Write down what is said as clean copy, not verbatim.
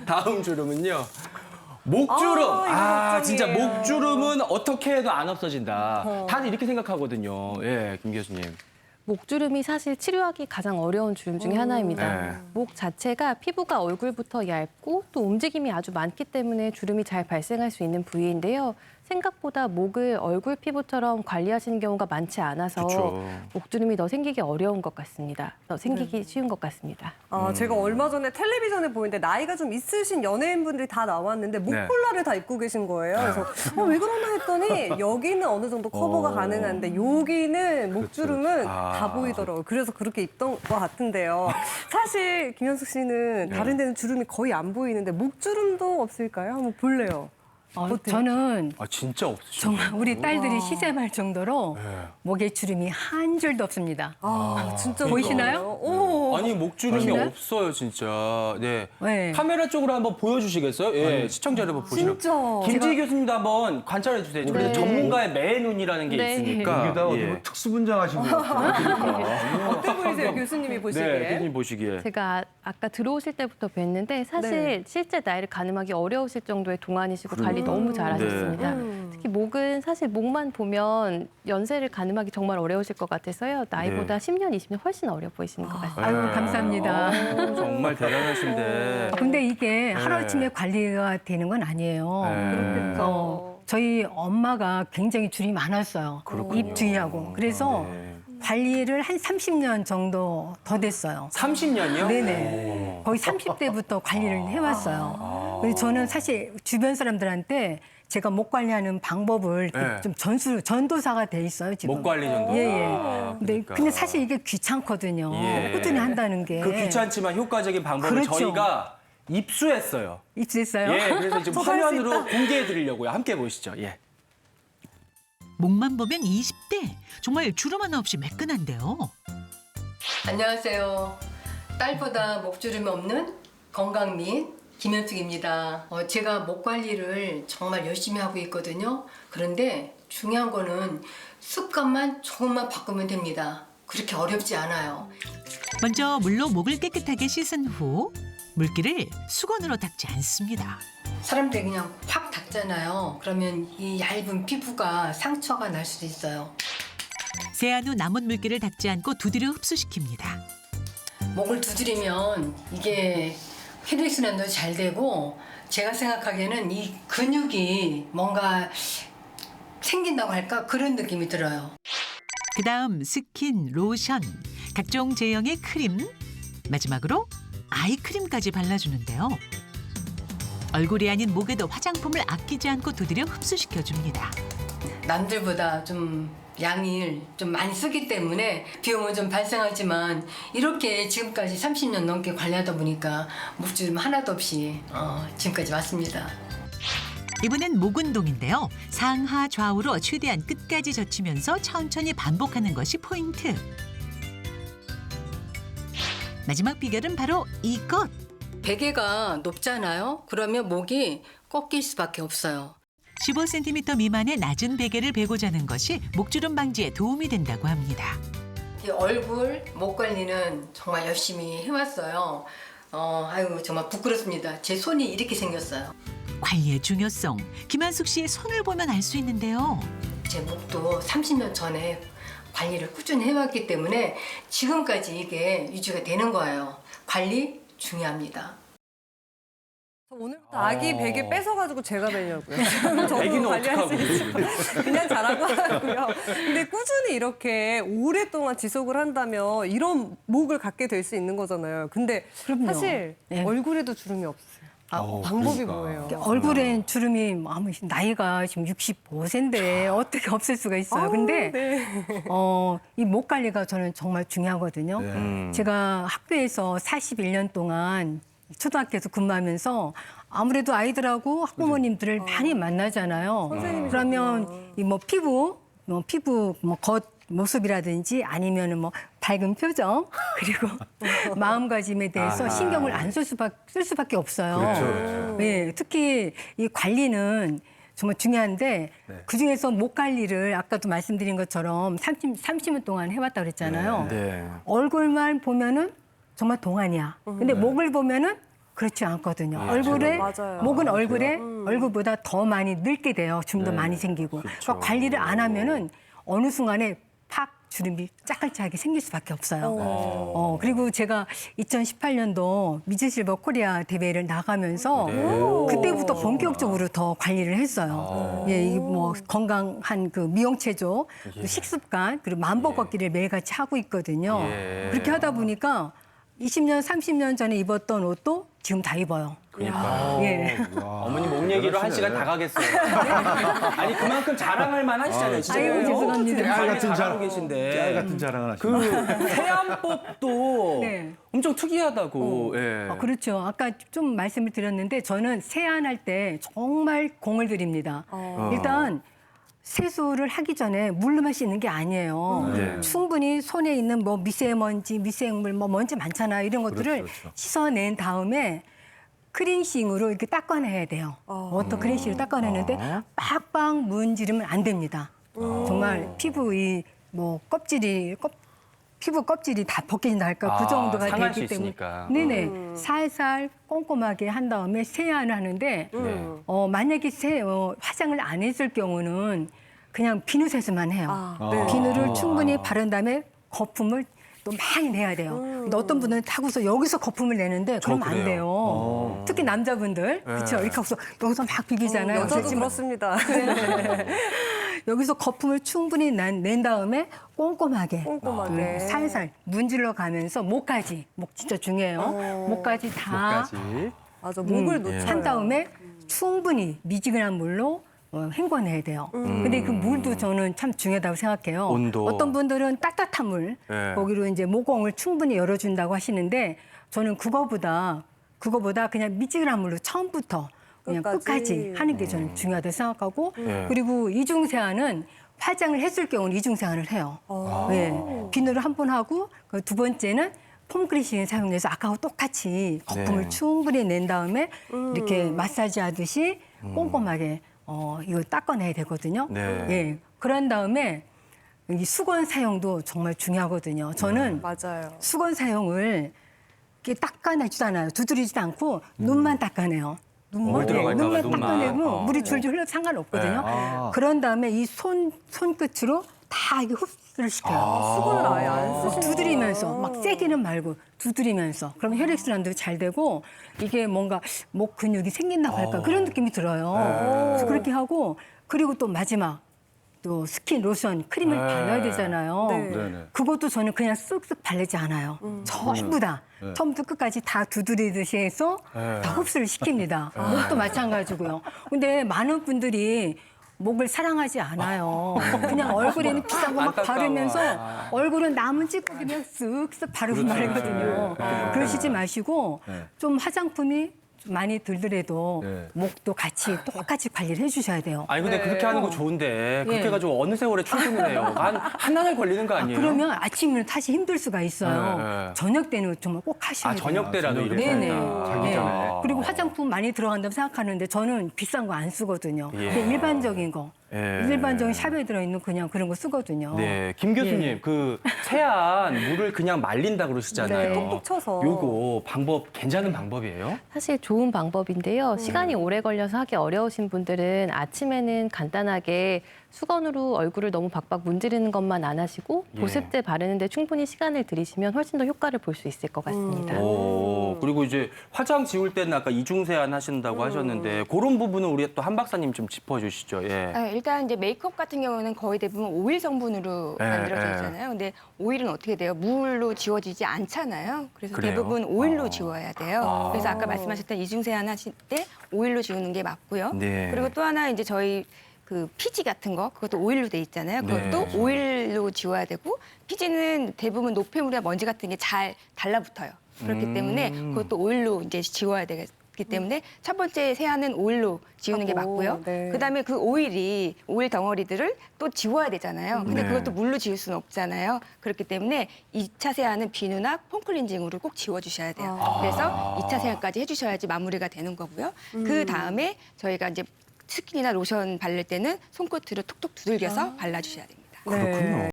다음 주름은요. 목주름. 진짜 목주름은 어떻게 해도 안 없어진다. 다들 이렇게 생각하거든요. 예, 김 교수님. 목주름이 사실 치료하기 가장 어려운 주름 중에 하나입니다. 네. 목 자체가 피부가 얼굴부터 얇고 또 움직임이 아주 많기 때문에 주름이 잘 발생할 수 있는 부위인데요. 생각보다 목을 얼굴 피부처럼 관리하시는 경우가 많지 않아서 그쵸. 목주름이 더 생기기 어려운 것 같습니다. 더 생기기 쉬운 것 같습니다. 제가 얼마 전에 텔레비전에 보는데 나이가 좀 있으신 연예인분들이 다 나왔는데 목콜라를 다 입고 계신 거예요. 그래서 왜 그러나 했더니 여기는 어느 정도 커버가 가능한데 여기는 목주름은 다 보이더라고요. 그래서 그렇게 입던 것 같은데요. 사실 김현숙 씨는 다른 데는 주름이 거의 안 보이는데 목주름도 없을까요? 한번 볼래요. 저는 진짜 없으시죠? 정말 우리 딸들이 시샘할 정도로 목에 주름이 한 줄도 없습니다. 진짜 보이시나요? 오. 아니 목주름이 보시나요? 없어요 진짜. 네. 네. 카메라 쪽으로 한번 보여주시겠어요? 예, 시청자 여러분 보시면. 진짜. 김지희 교수님도 한번 관찰해 주세요. 네. 전문가의 매의 눈이라는 게 네. 있으니까. 여기다 어디 예. 뭐 특수분장하신 것 같아요. 어때 보이세요, 교수님이 보시기에? 네, 교수님 보시기에. 제가 아까 들어오실 때부터 뵀는데 사실 네. 실제 나이를 가늠하기 어려우실 정도의 동안이시고 관리 너무 잘하셨습니다. 특히 목은 사실 목만 보면 연세를 가늠하기 정말 어려우실 것 같아서요. 나이보다 10년, 20년 훨씬 어려 보이시는 것 같습니다. 아유, 감사합니다. 정말 대단하신데. 근데 이게 하루아침에 관리가 되는 건 아니에요. 저희 엄마가 굉장히 줄이 많았어요. 입 주위하고. 그래서 관리를 한 30년 정도 더 됐어요. 30년이요? 네네. 거의 30대부터 관리를 해왔어요. 그래서 저는 사실 주변 사람들한테 제가 목 관리하는 방법을 이렇게 좀 전도사가 돼 있어요, 지금. 목 관리 정도. 근데 사실 이게 귀찮거든요. 예. 꾸준히 한다는 게. 그 귀찮지만 효과적인 방법을 그렇죠. 저희가 입수했어요. 입수했어요? 예, 그래서 지금 화면으로 공개해 드리려고요. 함께 보시죠. 예. 목만 보면 20대. 정말 주름 하나 없이 매끈한데요. 안녕하세요. 딸보다 목주름이 없는 건강미인 김현숙입니다. 제가 목 관리를 정말 열심히 하고 있거든요. 그런데 중요한 거는 습관만 조금만 바꾸면 됩니다. 그렇게 어렵지 않아요. 먼저 물로 목을 깨끗하게 씻은 후 물기를 수건으로 닦지 않습니다. 사람들이 그냥 확 닦잖아요. 그러면 이 얇은 피부가 상처가 날 수도 있어요. 세안 후 남은 물기를 닦지 않고 두드려 흡수시킵니다. 목을 두드리면 이게 혈액순환도 잘 되고 제가 생각하기에는 이 근육이 뭔가 생긴다고 할까 그런 느낌이 들어요. 그다음 스킨, 로션, 각종 제형의 크림, 마지막으로 아이크림까지 발라주는데요. 얼굴이 아닌 목에도 화장품을 아끼지 않고 두드려 흡수시켜줍니다. 남들보다 좀 양을 좀 많이 쓰기 때문에 비용은 좀 발생하지만 이렇게 지금까지 30년 넘게 관리하다 보니까 목주름 하나도 없이 지금까지 왔습니다. 이번엔 목 운동인데요. 상하 좌우로 최대한 끝까지 젖히면서 천천히 반복하는 것이 포인트. 마지막 비결은 바로 이것. 베개가 높잖아요. 그러면 목이 꺾일 수밖에 없어요. 15cm 미만의 낮은 베개를 베고 자는 것이 목주름 방지에 도움이 된다고 합니다. 이 얼굴, 목 관리는 정말 열심히 해왔어요. 아유 정말 부끄럽습니다. 제 손이 이렇게 생겼어요. 관리의 중요성, 김한숙 씨의 손을 보면 알 수 있는데요. 제 목도 30년 전에 관리를 꾸준히 해왔기 때문에 지금까지 이게 유지가 되는 거예요. 관리 중요합니다. 오늘부터 아기 베개 뺏어가지고 제가 베려고요. 애기는 저도 관리할 수 어떡하고. 있어요. 그냥 자라고 하고요. 근데 꾸준히 이렇게 오랫동안 지속을 한다면 이런 목을 갖게 될 수 있는 거잖아요. 근데 그럼요. 사실 네. 얼굴에도 주름이 없어요. 방법이 그러니까. 뭐예요? 얼굴엔 주름이 나이가 지금 65세인데 어떻게 없을 수가 있어요. 근데 이 목 관리가 저는 정말 중요하거든요. 제가 학교에서 41년 동안 초등학교에서 근무하면서 아무래도 아이들하고 학부모님들을 많이 만나잖아요. 그러면 이 뭐 피부 겉 모습이라든지 아니면은 뭐 밝은 표정 그리고 마음가짐에 대해서 신경을 안 쓸 수밖에 없어요. 그렇죠. 네, 특히 이 관리는 정말 중요한데 그중에서 목 관리를 아까도 말씀드린 것처럼 30년 동안 해왔다 그랬잖아요. 네. 얼굴만 보면은 정말 동안이야. 근데 목을 보면은 그렇지 않거든요. 예, 얼굴에 맞아요. 목은 얼굴에 얼굴보다 더 많이 늙게 돼요. 주름도 네, 많이 생기고. 그렇죠. 그러니까 관리를 안 하면은 어느 순간에 팍 주름이 짜글짜하게 생길 수밖에 없어요. 그리고 제가 2018년도 미즈실버 코리아 대회를 나가면서 그때부터 본격적으로 더 관리를 했어요. 예, 이 뭐 건강한 그 미용체조, 또 식습관, 그리고 만보 걷기를 매일같이 하고 있거든요. 예. 그렇게 하다 보니까 20년, 30년 전에 입었던 옷도 지금 다 입어요. 그러니까 예. 어머니 목 얘기로 한 시간 다 가겠어요. 아니 그만큼 자랑할 만하시잖아요. 진짜. 아이고, 죄송합니다. 관리 같은 잘하고 자랑, 계신데. 깨알 같은 자랑을 하시네. 그 세안법도 네. 엄청 특이하다고. 예. 그렇죠. 아까 좀 말씀을 드렸는데 저는 세안할 때 정말 공을 들입니다. 일단 세수를 하기 전에 물로만 씻는 게 아니에요. 네. 충분히 손에 있는 뭐 미세먼지, 미생물, 뭐 먼지 많잖아요. 이런 것들을 그렇죠. 씻어낸 다음에 크린싱으로 이렇게 닦아내야 돼요. 워터 크린싱으로 닦아내는데 빡빡 문지르면 안 됩니다. 정말 피부 뭐 피부 껍질이 다 벗겨진다 할까 그 정도가 상할 수 되기 때문에 있으니까. 네네 살살 꼼꼼하게 한 다음에 세안을 하는데 만약에 화장을 안 했을 경우는 그냥 비누 세수만 해요. 비누를 충분히 바른 다음에 거품을 또 많이 내야 돼요. 근데 어떤 분들은 타고서 여기서 거품을 내는데 그러면 안 그래요? 돼요. 특히 남자분들 그렇죠. 이렇게 하고서 여기서 막 비비잖아요. 여자도 그렇지만 그렇습니다. 여기서 거품을 충분히 낸 다음에 꼼꼼하게 살살 문질러 가면서 목까지 목 진짜 중요해요. 목까지 다 맞아, 목을 놓쳐요. 한 다음에 충분히 미지근한 물로 헹궈내야 돼요. 근데 그 물도 저는 참 중요하다고 생각해요. 온도. 어떤 분들은 따뜻한 물, 네. 거기로 이제 모공을 충분히 열어준다고 하시는데 저는 그거보다 그냥 미지근한 물로 처음부터 그냥 끝까지 하는 게 저는 중요하다고 생각하고 그리고 이중세안은 화장을 했을 경우는 이중세안을 해요. 네. 비누를 한 번 하고 그 두 번째는 폼크리싱을 사용해서 아까와 똑같이 거품을 충분히 낸 다음에 이렇게 마사지 하듯이 꼼꼼하게 이거 닦아내야 되거든요. 네. 예. 그런 다음에 이 수건 사용도 정말 중요하거든요. 저는 맞아요. 수건 사용을 이렇게 닦아내지도 두드리지도 않고 눈만 닦아내요. 물 들어갈까 봐, 눈만 눈만. 닦아내고 물이 줄줄 흘러도 상관없거든요. 그런 다음에 이 손끝으로 다 이게 흡수를 시켜요. 수건을 아예 안 쓰시는 두드리면서 막 세게는 말고 두드리면서 그러면 혈액순환도 잘 되고 이게 뭔가 목 근육이 생긴다고 할까 그런 느낌이 들어요. 그래서 그렇게 하고 그리고 또 마지막 또 스킨 로션 크림을 발라야 되잖아요. 네네. 그것도 저는 그냥 쓱쓱 바르지 않아요. 전부 다 처음부터 끝까지 다 두드리듯이 해서 다 흡수를 시킵니다. 목도 마찬가지고요. 근데 많은 분들이 목을 사랑하지 않아요. 그냥 얼굴에는 비싼 거 막 안타까워. 바르면서 얼굴은 남은 찌꺼기면 쓱쓱 바르고 말거든요. 그러시지 마시고 좀 화장품이 많이 들더라도 네. 목도 같이 똑같이 관리를 해주셔야 돼요. 아니 근데 그렇게 하는 거 좋은데 그렇게 예. 해가지고 어느 세월에 출근을 해요? 한 나날 걸리는 거 아니에요? 그러면 아침에는 사실 힘들 수가 있어요. 네, 네. 저녁 때는 정말 꼭 하셔야 돼요. 저녁 때라도 이렇게 네네. 한다. 자기 전에. 그리고 화장품 많이 들어간다고 생각하는데 저는 비싼 거 안 쓰거든요. 예. 그냥 일반적인 거. 예. 일반적인 샵에 들어있는 그냥 그런 거 쓰거든요. 네, 김 교수님, 예. 그 세안 물을 그냥 말린다 그러시잖아요. 네, 톡톡 쳐서. 요거 방법 괜찮은 방법이에요? 사실 좋은 방법인데요. 시간이 오래 걸려서 하기 어려우신 분들은 아침에는 간단하게 수건으로 얼굴을 너무 박박 문지르는 것만 안 하시고 예. 보습제 바르는데 충분히 시간을 들이시면 훨씬 더 효과를 볼 수 있을 것 같습니다. 오, 그리고 이제 화장 지울 때는 아까 이중세안 하신다고 하셨는데 그런 부분은 우리 또 한 박사님 좀 짚어주시죠. 예. 일단 이제 메이크업 같은 경우는 거의 대부분 오일 성분으로 네, 만들어져 네. 있잖아요. 근데 오일은 어떻게 돼요? 물로 지워지지 않잖아요. 그래서 그래요? 대부분 오일로 지워야 돼요. 아. 그래서 아까 말씀하셨던 이중세안 하실 때 오일로 지우는 게 맞고요. 네. 그리고 또 하나 이제 저희 그 피지 같은 거 그것도 오일로 돼 있잖아요. 그것도 네. 오일로 지워야 되고 피지는 대부분 노폐물이나 먼지 같은 게 잘 달라붙어요. 그렇기 때문에 그것도 오일로 이제 지워야 되기 때문에 첫 번째 세안은 오일로 지우는 게 하고, 맞고요. 네. 그다음에 그 오일 덩어리들을 또 지워야 되잖아요. 근데 네. 그것도 물로 지울 수는 없잖아요. 그렇기 때문에 2차 세안은 비누나 폼클렌징으로 꼭 지워주셔야 돼요. 그래서 2차 세안까지 해주셔야지 마무리가 되는 거고요. 그 다음에 저희가 이제 스킨이나 로션 바를 때는 손끝으로 톡톡 두들겨서 발라주셔야 됩니다. 그렇군요.